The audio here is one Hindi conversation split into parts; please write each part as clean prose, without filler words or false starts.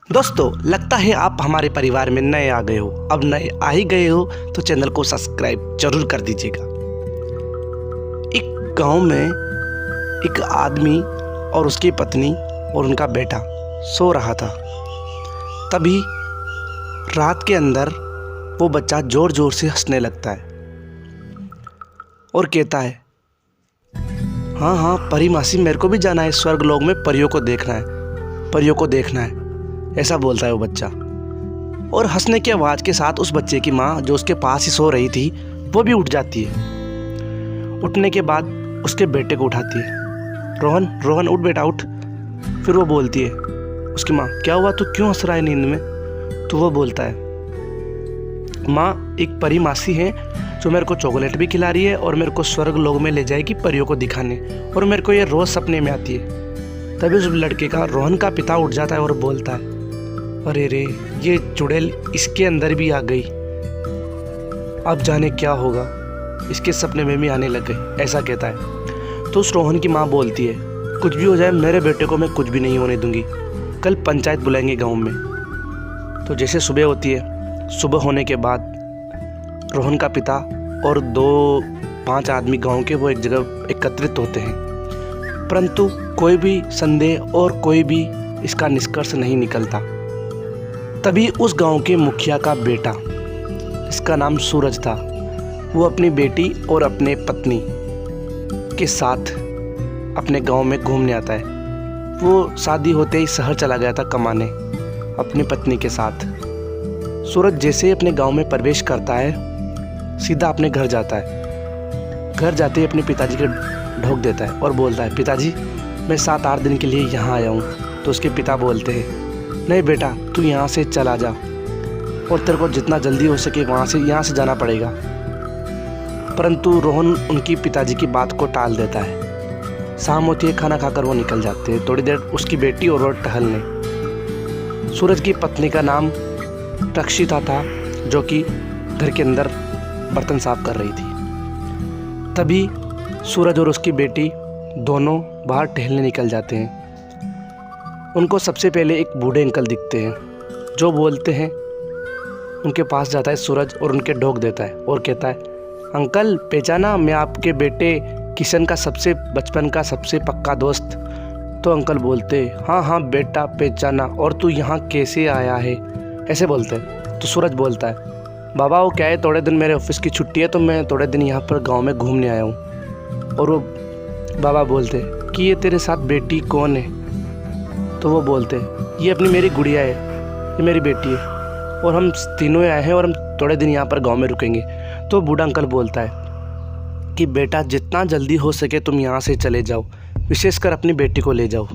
दोस्तों, लगता है आप हमारे परिवार में नए आ गए हो। अब नए आ ही गए हो तो चैनल को सब्सक्राइब जरूर कर दीजिएगा। एक गांव में एक आदमी और उसकी पत्नी और उनका बेटा सो रहा था। तभी रात के अंदर वो बच्चा ज़ोर ज़ोर से हंसने लगता है और कहता है, हाँ हाँ परी मासी, मेरे को भी जाना है स्वर्ग लोक में, परियों को देखना है, परियों को देखना है, ऐसा बोलता है वो बच्चा। और हंसने की आवाज़ के साथ उस बच्चे की माँ जो उसके पास ही सो रही थी वो भी उठ जाती है। उठने के बाद उसके बेटे को उठाती है, रोहन रोहन उठ बेटा उठ। फिर वो बोलती है उसकी माँ, क्या हुआ, तू क्यों हंस रहा है नींद में? तो वो बोलता है, माँ एक परी मासी है जो मेरे को चॉकलेट भी खिला रही है और मेरे को स्वर्ग लोक में ले जाएगी परियों को दिखाने, और मेरे को ये रोज़ सपने में आती है। तभी उस लड़के का, रोहन का पिता उठ जाता है और बोलता है, अरे रे, ये चुड़ैल इसके अंदर भी आ गई, अब जाने क्या होगा, इसके सपने में भी आने लग गई, ऐसा कहता है। तो उस रोहन की माँ बोलती है, कुछ भी हो जाए मेरे बेटे को मैं कुछ भी नहीं होने दूंगी, कल पंचायत बुलाएंगे गांव में। तो जैसे सुबह होती है, सुबह होने के बाद रोहन का पिता और 2-5 आदमी गांव के वो एक जगह एकत्रित होते हैं, परंतु कोई भी संदेह और कोई भी इसका निष्कर्ष नहीं निकलता। तभी उस गांव के मुखिया का बेटा, इसका नाम सूरज था, वो अपनी बेटी और अपने पत्नी के साथ अपने गांव में घूमने आता है। वो शादी होते ही शहर चला गया था कमाने अपनी पत्नी के साथ। सूरज जैसे ही अपने गांव में प्रवेश करता है, सीधा अपने घर जाता है। घर जाते ही अपने पिताजी के ढोक देता है और बोलता है, पिताजी मैं 7-8 दिन के लिए यहाँ आया हूँ। तो उसके पिता बोलते हैं, नहीं बेटा, तू यहाँ से चला जा और तेरे को जितना जल्दी हो सके यहाँ से जाना पड़ेगा। परंतु रोहन उनकी पिताजी की बात को टाल देता है। शाम होती है, खाना खाकर वो निकल जाते हैं। थोड़ी देर उसकी बेटी और वो टहलने। सूरज की पत्नी का नाम रक्षिता था, जो कि घर के अंदर बर्तन साफ कर रही थी। तभी सूरज और उसकी बेटी दोनों बाहर टहलने निकल जाते हैं। उनको सबसे पहले एक बूढ़े अंकल दिखते हैं, जो बोलते हैं, उनके पास जाता है सूरज और उनके ढोक देता है और कहता है, अंकल पहचाना, मैं आपके बेटे किशन का बचपन का सबसे पक्का दोस्त। तो अंकल बोलते, हाँ हाँ बेटा पहचाना, और तू यहाँ कैसे आया है, ऐसे बोलते हैं। तो सूरज बोलता है, बाबा वो क्या है, थोड़े दिन मेरे ऑफिस की छुट्टी है तो मैं थोड़े दिन यहाँ पर गांव में घूमने आया हूँ। और वो बाबा बोलते कि ये तेरे साथ बेटी कौन है? तो वो बोलते, ये अपनी मेरी गुड़िया है, ये मेरी बेटी है, और हम तीनों आए हैं और हम थोड़े दिन यहाँ पर गांव में रुकेंगे। तो बूढ़ा अंकल बोलता है कि बेटा जितना जल्दी हो सके तुम यहाँ से चले जाओ, विशेषकर अपनी बेटी को ले जाओ।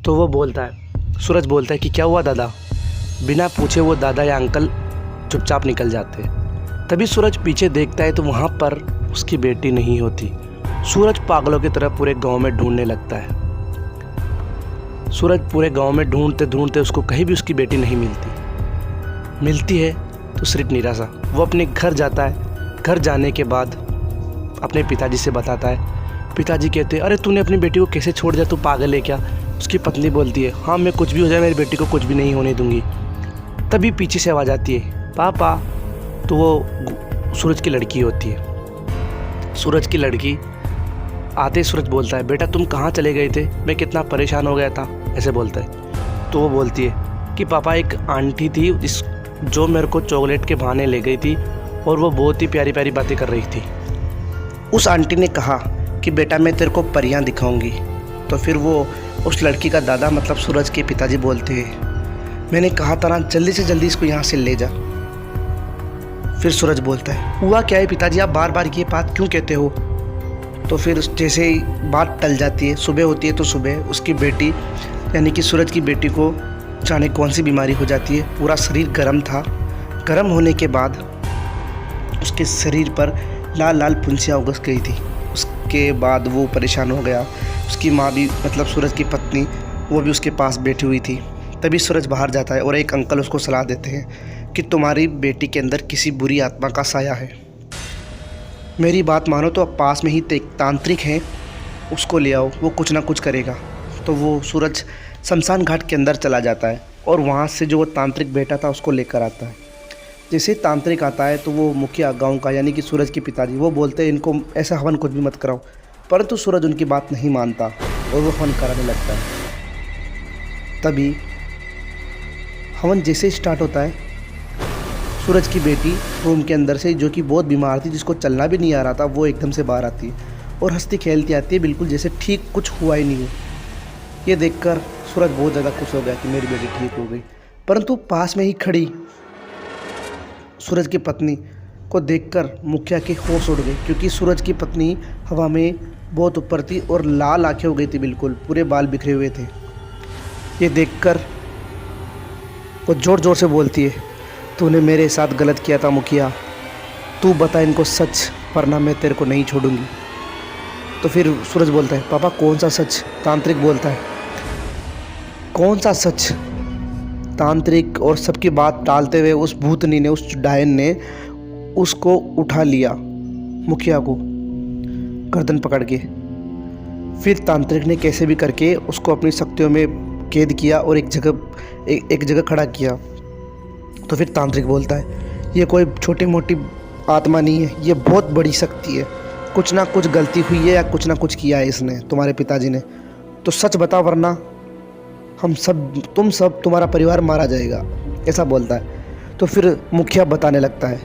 तो वो बोलता है, सूरज बोलता है कि क्या हुआ दादा? बिना पूछे वो दादा या अंकल चुपचाप निकल जाते हैं। तभी सूरज पीछे देखता है तो वहाँ पर उसकी बेटी नहीं होती। सूरज पागलों की तरह पूरे गांव में ढूंढने लगता है। सूरज पूरे गांव में ढूंढते ढूंढते उसको कहीं भी उसकी बेटी नहीं मिलती है तो सिर्फ निराशा। वो अपने घर जाता है। घर जाने के बाद अपने पिताजी से बताता है। पिताजी कहते हैं, अरे तूने अपनी बेटी को कैसे छोड़ दिया, तू पागल है क्या? उसकी पत्नी बोलती है, हाँ मैं कुछ भी हो जाए मेरी बेटी को कुछ भी नहीं होने दूंगी। तभी पीछे से आवाज़ आती है, पापा। तो वो सूरज की लड़की होती है। सूरज की लड़की आते ही सूरज बोलता है, बेटा तुम कहाँ चले गए थे, मैं कितना परेशान हो गया था, ऐसे बोलता है। तो वो बोलती है कि पापा एक आंटी थी जो मेरे को चॉकलेट के बहाने ले गई थी और वो बहुत ही प्यारी प्यारी बातें कर रही थी। उस आंटी ने कहा कि बेटा मैं तेरे को परियां दिखाऊंगी। तो फिर वो उस लड़की का दादा मतलब सूरज के पिताजी बोलते हैं, मैंने कहा था ना जल्दी से जल्दी इसको यहाँ से ले जा। फिर सूरज बोलता है, हुआ क्या है पिताजी, आप बार बार ये बात क्यों कहते हो? तो फिर जैसे ही बात टल जाती है, सुबह होती है, तो सुबह उसकी बेटी यानी कि सूरज की बेटी को जाने कौन सी बीमारी हो जाती है। पूरा शरीर गर्म था। गर्म होने के बाद उसके शरीर पर लाल लाल फुंसियाँ उग गई थी। उसके बाद वो परेशान हो गया। उसकी माँ भी मतलब सूरज की पत्नी, वो भी उसके पास बैठी हुई थी। तभी सूरज बाहर जाता है और एक अंकल उसको सलाह देते हैं कि तुम्हारी बेटी के अंदर किसी बुरी आत्मा का साया है, मेरी बात मानो तो अब पास में ही एक तांत्रिक है, उसको ले आओ, वो कुछ ना कुछ करेगा। तो वो सूरज शमशान घाट के अंदर चला जाता है और वहाँ से जो वो तांत्रिक बेटा था उसको लेकर आता है। जैसे ही तांत्रिक आता है तो वो मुखिया गांव का यानी कि सूरज के पिताजी वो बोलते हैं इनको ऐसा हवन कुछ भी मत कराओ, परंतु सूरज उनकी बात नहीं मानता और वो हवन कराने लगता है। तभी हवन जैसे स्टार्ट होता है, सूरज की बेटी रूम के अंदर से, जो कि बहुत बीमार थी, जिसको चलना भी नहीं आ रहा था, वो एकदम से बाहर आती है और हंसती खेलती आती है, बिल्कुल जैसे ठीक कुछ हुआ ही नहीं हो। ये देखकर सूरज बहुत ज़्यादा खुश हो गया कि मेरी बेटी ठीक हो गई। परंतु पास में ही खड़ी सूरज की पत्नी को देखकर मुखिया के होश उड़ गए, क्योंकि सूरज की पत्नी हवा में बहुत ऊपर थी और लाल आंखें हो गई थी, बिल्कुल पूरे बाल बिखरे हुए थे। ये देखकर वो ज़ोर ज़ोर से बोलती है, तूने मेरे साथ गलत किया था मुखिया, तू बता इनको सच, वरना मैं तेरे को नहीं छोड़ूंगी। तो फिर सूरज बोलता है, पापा कौन सा सच? तांत्रिक बोलता है, कौन सा सच? तांत्रिक और सबकी बात टालते हुए उस भूतनी ने, उस डायन ने उसको उठा लिया, मुखिया को गर्दन पकड़ के। फिर तांत्रिक ने कैसे भी करके उसको अपनी शक्तियों में कैद किया और एक जगह खड़ा किया। तो फिर तांत्रिक बोलता है, ये कोई छोटी मोटी आत्मा नहीं है, ये बहुत बड़ी शक्ति है, कुछ ना कुछ गलती हुई है या कुछ ना कुछ किया है इसने, तुम्हारे पिताजी ने, तो सच बता वरना तुम्हारा परिवार मारा जाएगा, ऐसा बोलता है। तो फिर मुखिया बताने लगता है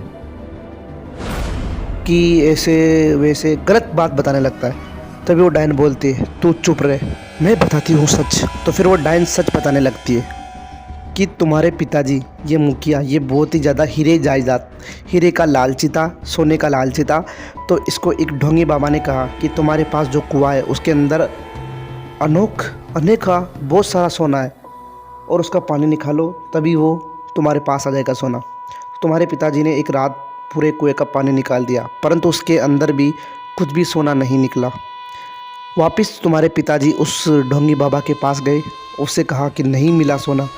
कि ऐसे वैसे गलत बात बताने लगता है। तभी वो डायन बोलती है, तू चुप रहे, मैं बताती हूँ सच। तो फिर वो डायन सच बताने लगती है कि तुम्हारे पिताजी, ये मुखिया, ये बहुत ही ज़्यादा हीरे का लालची था, सोने का लालची था। तो इसको एक ढोंगी बाबा ने कहा कि तुम्हारे पास जो कुआं है उसके अंदर अनेका बहुत सारा सोना है और उसका पानी निकालो, तभी वो तुम्हारे पास आ जाएगा सोना। तुम्हारे पिताजी ने एक रात पूरे कुएं का पानी निकाल दिया, परंतु उसके अंदर भी कुछ भी सोना नहीं निकला। वापस तुम्हारे पिताजी उस ढोंगी बाबा के पास गए, उससे कहा कि नहीं मिला सोना।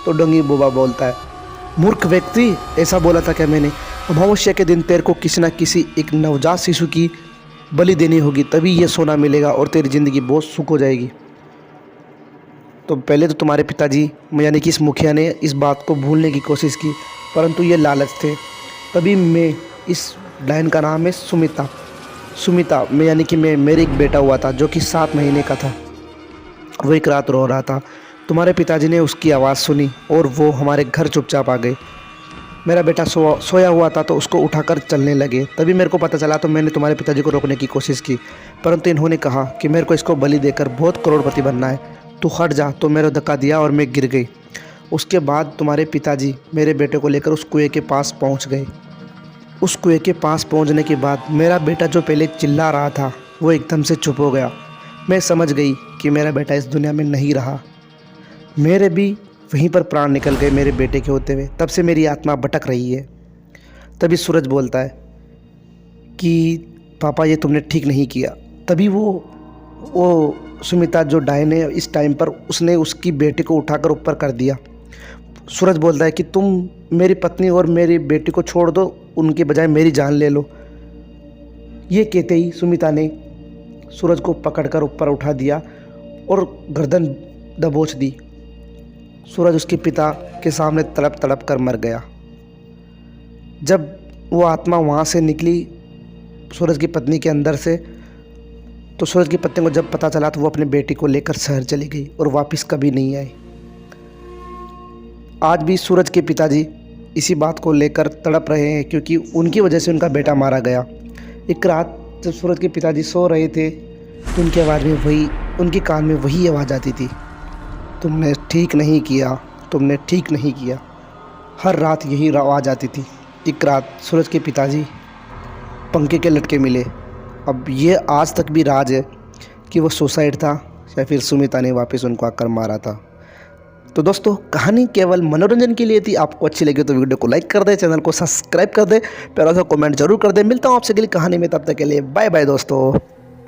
तो ढोंगी बाबा बोलता है, मूर्ख व्यक्ति, ऐसा बोला था क्या मैंने? भविष्य के दिन तेरे को किसी न किसी एक नवजात शिशु की बलि देनी होगी, तभी ये सोना मिलेगा और तेरी ज़िंदगी बहुत सुख हो जाएगी। तो पहले तो तुम्हारे पिताजी यानी कि इस मुखिया ने इस बात को भूलने की कोशिश की, परंतु ये लालच थे। तभी मैं, इस डायन का नाम है सुमिता मैं यानी कि मेरे एक बेटा हुआ था जो कि 7 महीने का था। वो एक रात रो रहा था, तुम्हारे पिताजी ने उसकी आवाज़ सुनी और वो हमारे घर चुपचाप आ गए। मेरा बेटा सोया हुआ था तो उसको उठाकर चलने लगे। तभी मेरे को पता चला, तो मैंने तुम्हारे पिताजी को रोकने की कोशिश की, परंतु इन्होंने कहा कि मेरे को इसको बलि देकर बहुत करोड़पति बनना है, तू हट जा। तो मेरा धक्का दिया और मैं गिर गई। उसके बाद तुम्हारे पिताजी मेरे बेटे को लेकर उस कुएं के पास पहुंच गए। उस कुएं के पास पहुंचने के बाद मेरा बेटा जो पहले चिल्ला रहा था वो एकदम से चुप हो गया। मैं समझ गई कि मेरा बेटा इस दुनिया में नहीं रहा। मेरे भी वहीं पर प्राण निकल गए मेरे बेटे के होते हुए। तब से मेरी आत्मा भटक रही है। तभी सूरज बोलता है कि पापा ये तुमने ठीक नहीं किया। तभी वो सुमिता जो डायन है, इस टाइम पर उसने उसकी बेटे को उठाकर ऊपर कर दिया। सूरज बोलता है कि तुम मेरी पत्नी और मेरी बेटी को छोड़ दो, उनके बजाय मेरी जान ले लो। ये कहते ही सुमिता ने सूरज को पकड़कर ऊपर उठा दिया और गर्दन दबोच दी। सूरज उसके पिता के सामने तड़प तड़प कर मर गया। जब वो आत्मा वहाँ से निकली सूरज की पत्नी के अंदर से, तो सूरज की पत्नी को जब पता चला तो वो अपने बेटी को लेकर शहर चली गई और वापस कभी नहीं आई। आज भी सूरज के पिताजी इसी बात को लेकर तड़प रहे हैं, क्योंकि उनकी वजह से उनका बेटा मारा गया। एक रात जब सूरज के पिताजी सो रहे थे तो उनके कान में वही आवाज़ आती थी, तुमने ठीक नहीं किया, तुमने ठीक नहीं किया। हर रात यही आवाज़ आती थी। एक रात सूरज के पिताजी पंखे के लटके मिले। अब ये आज तक भी राज है कि वो सुसाइड था या फिर सुमिता ने वापस उनको आकर मारा था। तो दोस्तों, कहानी केवल मनोरंजन के लिए थी। आपको अच्छी लगी तो वीडियो को लाइक कर दे, चैनल को सब्सक्राइब कर दे, प्यारा सा कमेंट जरूर कर दे। मिलता हूँ आपसे अगली कहानी में, तब तक के लिए बाय बाय दोस्तों।